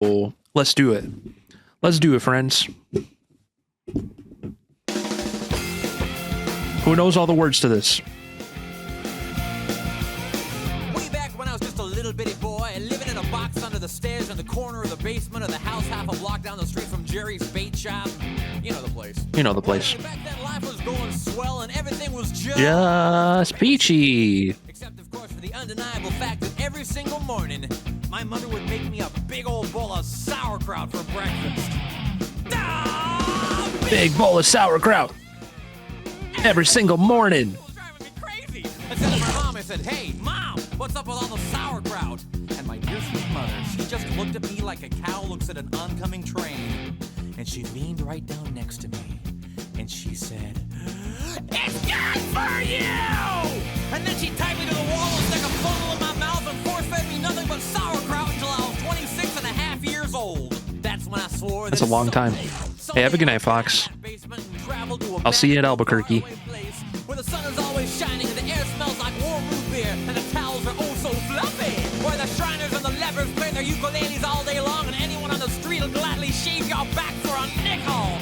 Oh, let's do it. Let's do it, friends. Who knows all the words to this? Way back when I was just a little bitty boy, living in a box under the stairs in the corner of the basement of the house half a block down the street from Jerry's bait shop. You know the place. You know the place. Well, back then life was going swell and everything was just peachy. Except, of course, for the undeniable fact that every single morning, my mother would make me a big old bowl of sauerkraut for breakfast. Big bowl of sauerkraut. Every single morning. It was driving me crazy. I said to my mom, I said, "Hey, Mom, what's up with all the sauerkraut?" And my dear sweet mother, she just looked at me like a cow looks at an oncoming train. And she leaned right down next to me. And she said, "It's good for you!" And then she tied me to the wall and stuck a funnel in my mouth and force-fed me nothing but sauerkraut until I was 26 and a half years old. That's when I swore That's a long time. Hey, have a good night, Fox. I'll see you at Albuquerque. Where the sun is always shining and the air smells like warm root beer and the towels are oh so fluffy. Where the Shriners and the lepers play their ukuleles all day long and anyone on the street will gladly shave your back for a nickel.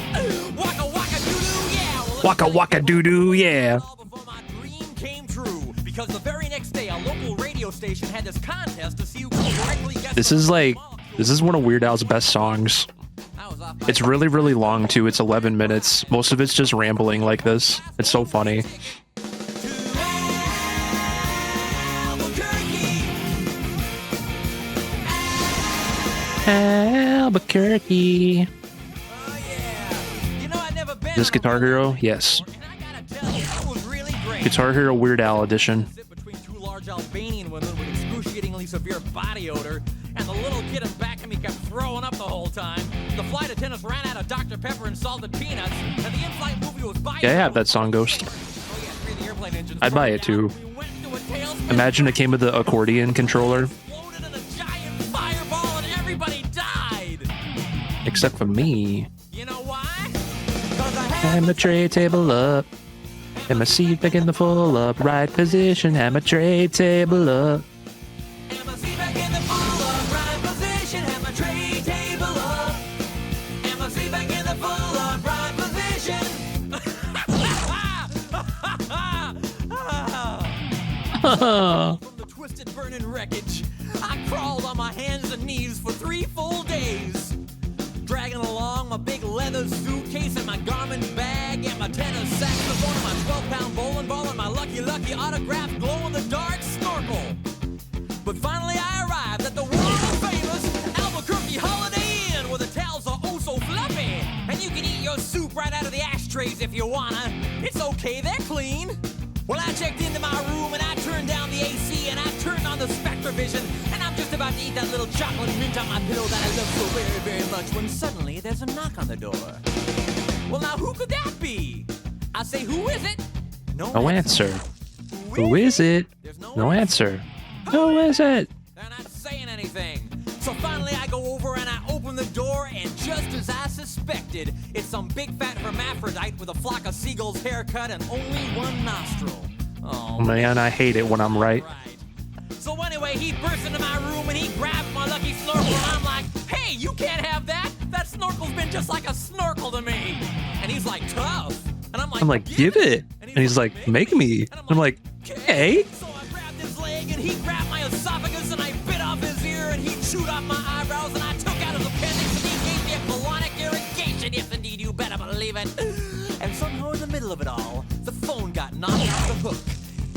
Waka waka doo-doo, yeah. Well, Waka waka doo-doo, yeah. all before my dream came true. Because the very next day, a local radio station had this contest to see who could correctly guess. This is one of Weird Al's best songs. It's really, really long too. It's 11 minutes. Most of it's just rambling like this. It's so funny. Albuquerque. This Guitar Hero? Yes. Guitar Hero Weird Al edition. Between two large Albanian women with excruciatingly severe body odor, and the little kid in back of me kept throwing up the whole time. The flight attendants ran out of Dr. Pepper and salted peanuts, and the in-flight movie was by. Yeah, I have that song, Ghost. I'd buy it too. Imagine it came with the accordion controller. Exploded in a giant fireball and everybody died. Except for me. You know why? 'Cause I had Have my tray table up. And my seat back in the full upright position. Have my tray table up. and my seat back in the full upright position. Have my tray table up. And my seat back in the full upright position. From the twisted burning wreckage, I crawled on my hands and knees for 3 full days. Dragging along my big leather suitcase and my garment bag and my tenor saxophone and my 12-pound bowling ball and my lucky autographed glow-in-the-dark snorkel. But finally I arrived at the world-famous Albuquerque Holiday Inn where the towels are oh so fluffy and you can eat your soup right out of the ashtrays if you wanna. It's okay, they're clean. Well, I checked into my room and I turned down the AC and I turned on the Spectrovision and I'm just about to eat that little chocolate mint on my pillow that I love so very, very much when suddenly there's a knock on the door. Well, now who could that be? I say, who is it? No answer. Who is it? There's No answer. Who is it? They're not saying anything. So finally I go over and I open the door and just as I suspected, it's some big fat hermaphrodite with a flock of seagulls haircut and only one nostril. Oh Man, I hate it when I'm right. So anyway, he burst into my room and he grabbed my lucky snorkel and I'm like, "Hey, you can't have that! That snorkel's been just like a snorkel to me!" And he's like, "Tough." And I'm like, Give it. And he's like, make me. And I'm like, okay. So I grabbed his leg and he grabbed my esophagus and I bit off his ear and he chewed off my eyebrows and I took out his appendix and he gave me a colonic irrigation. Yes, indeed, you better believe it. And somehow in the middle of it all, the phone got knocked off the hook.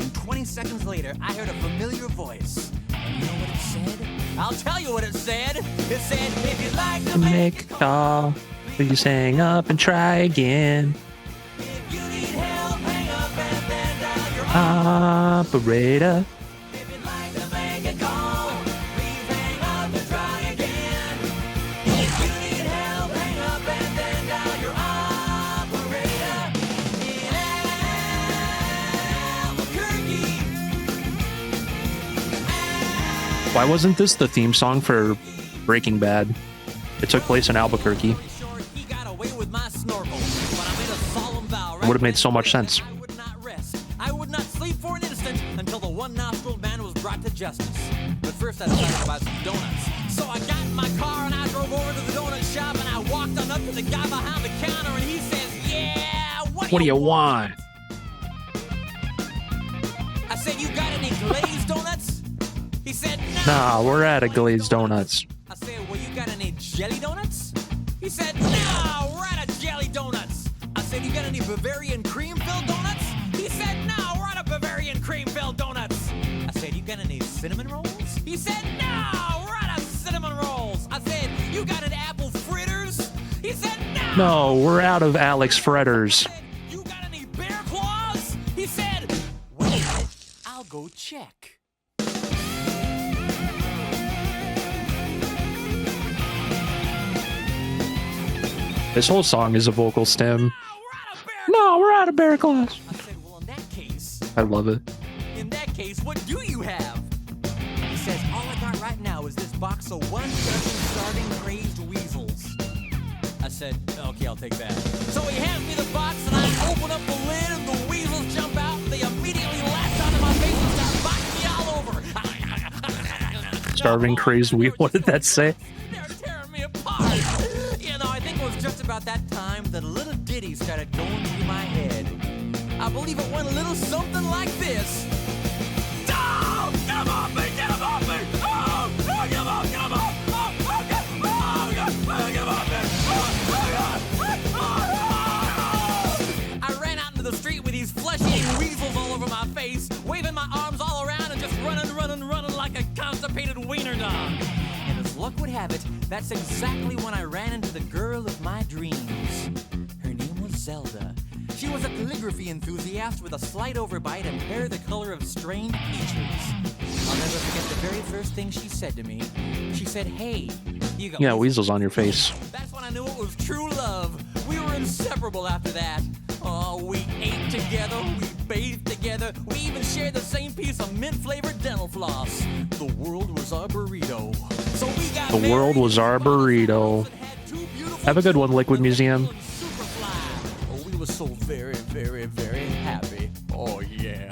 And 20 seconds later, I heard a familiar voice. And you know what it said? I'll tell you what it said. It said, "If you'd like to Make a call. Please hang up and try again. if you need help, hang up and then dial your Operator. If you'd like to make a call, please hang up and try again. If you need help, hang up and then dial your operator in Albuquerque. Why wasn't this the theme song for Breaking Bad? It took place in Albuquerque. Sure, he got away with my snorkel, but I made a solemn vow. It would have made so much sense. I would not rest. I would not sleep for an instant until the one-nostriled man was brought to justice. But first I decided to buy some donuts. So I got in my car and I drove over to the donut shop and I walked on up to the guy behind the counter and he says, yeah, what do you want? I said, you got any glazed donuts? He said, no. Nah, we're out of glazed donuts. I said, well, you got any jelly donuts? He said, no, we're out of jelly donuts. I said, you got any Bavarian cream-filled donuts? He said, no, we're out of Bavarian cream-filled donuts. I said, you got any cinnamon rolls? He said, no, we're out of cinnamon rolls. I said, you got an apple fritters? He said, no. No, we're out of Alex Fretters. I said, you got any bear claws? He said, wait a minute, I'll go check. This whole song is a vocal stem. No, we're out of bear claws. I said, well, in that case, I love it. in that case, what do you have? He says, all I got right now is this box of 1 dozen starving crazed weasels. I said, okay, I'll take that. So he hands me the box and I open up the lid and the weasels jump out and they immediately latch onto my face and start biting me all over. Starving crazed weasel. What did that say? They're tearing me apart. You know, I think it was just about that time that a little ditty started going through my head. I believe it went a little something like this. Oh, get him off me! Get him off me! Oh, get him off! Get him off! Oh, get him off! Get him off me! I ran out into the street with these flesh-eating weasels all over my face, waving my arms all around and just running like a constipated wiener dog. And as luck would have it, that's exactly when I ran into the girl of my dreams. Her name was Zelda. She was a calligraphy enthusiast with a slight overbite and hair the color of strained peaches. I'll never forget the very first thing she said to me. She said, hey, you got weasels on your face. That's when I knew it was true love. We were inseparable after that. Oh, we ate together, we bathed together, we even shared the same piece of mint-flavored dental floss. The world was our burrito. So we got The world was our burrito. Have a good one, Liquid Museum. Oh, we were so very, very, very happy. Oh, yeah.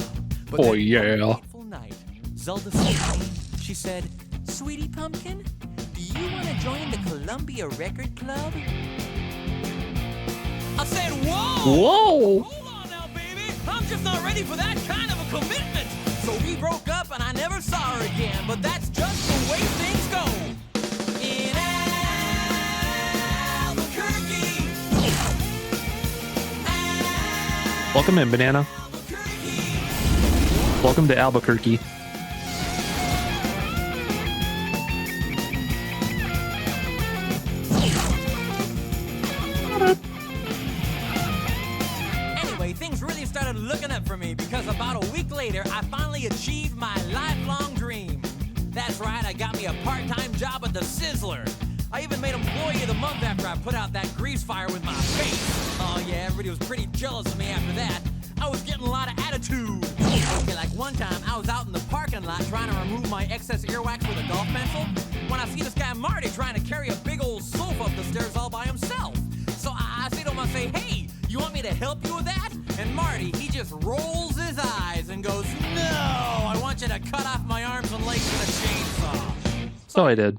But Oh, that yeah. one fateful night, Zelda said to me, she said, Sweetie Pumpkin, do you want to join the Columbia Record Club? I said, whoa! Whoa! Hold on now, baby. I'm just not ready for that kind of a commitment. So we broke up and I never saw her again. But that's just the way things go. In Albuquerque. Welcome in, Banana. Welcome to Albuquerque. Anyway, things really started looking up for me because about a week later, I finally achieved my lifelong dream. That's right, I got me a part-time job at the Sizzler. I even made Employee of the Month after I put out that grease fire with my face. Oh yeah, everybody was pretty jealous of me after that. I was getting a lot of attitude. Okay, like one time, I was out in the parking lot trying to remove my excess earwax with a golf pencil when I see this guy Marty trying to carry a big old sofa up the stairs all by himself. So I say to him, I say, hey, you want me to help you with that? And Marty, he just rolls his eyes and goes, no, I want you to cut off my arms and legs with a chainsaw. So I did.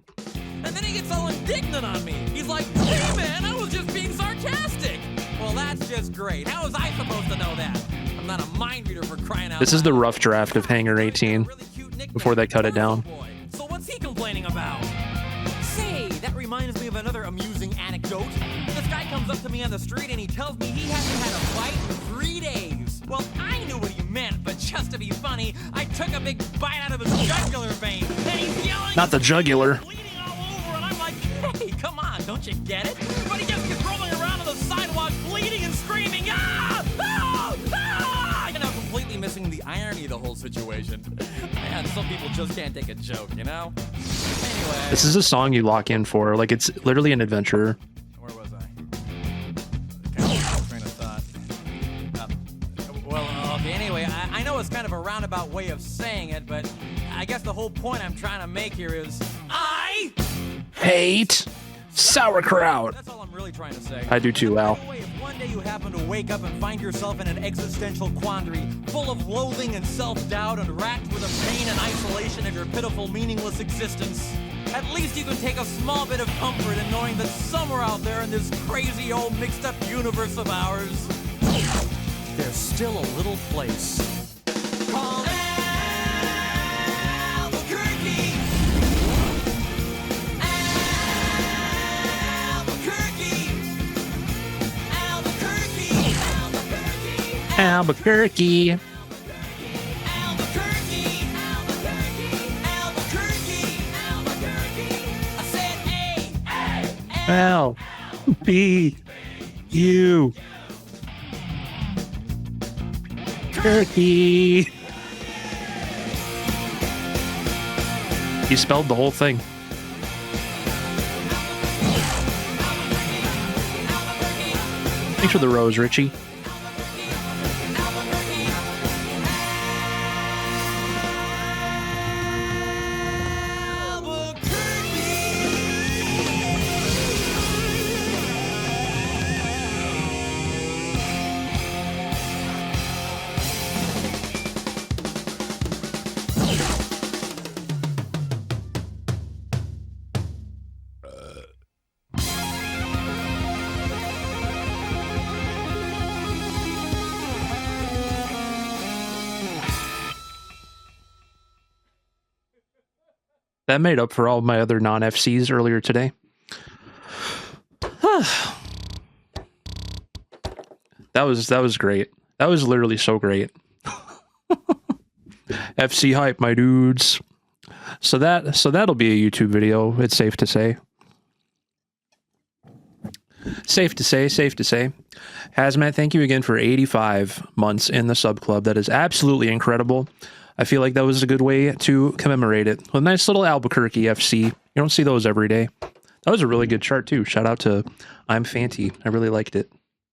And then he gets all indignant on me. He's like, hey man, I was just being sarcastic. Well, that's just great. How was I supposed to know that? I'm not a mind reader for crying out loud. This is the rough draft of Hangar 18 before they cut it down. So what's he complaining about? Say, that reminds me of another amusing anecdote. This guy comes up to me on the street and he tells me he hasn't had a fight in 3 days. Well, I knew what he meant, but just to be funny, I took a big bite out of his jugular vein. And he's yelling. Not the jugular. Bleeding all over, and I'm like, hey, come on, don't you get it? But he just keeps rolling around on the sidewalk, bleeding and screaming, ah! Ah! Ah! You know, completely missing the irony of the whole situation. Man, some people just can't take a joke, you know? Anyway. This is a song you lock in for. Like, it's literally an adventure. Where was I? Kind of train of thought. Well, okay, anyway, I know it's kind of a roundabout way of saying it, but I guess the whole point I'm trying to make here is I Hate sauerkraut. That's all I'm really trying to say. I do too, Al. By the way, if one day you happen to wake up and find yourself in an existential quandary, full of loathing and self-doubt and racked with the pain and isolation of your pitiful, meaningless existence, At least you can take a small bit of comfort in knowing that somewhere out there in this crazy old mixed up universe of ours, there's still a little place called Albuquerque. Albuquerque. Albuquerque. Albuquerque. L B U Turkey. He spelled the whole thing. Thanks for the rose, Richie. That made up for all my other non-FCs earlier today. That was great. That was literally so great. FC hype, my dudes. So that'll be a YouTube video, it's safe to say. Safe to say. Hazmat, thank you again for 85 months in the sub club. That is absolutely incredible. I feel like that was a good way to commemorate it. A nice little Albuquerque FC. You don't see those every day. That was a really good chart too. Shout out to I'm Fanty. I really liked it.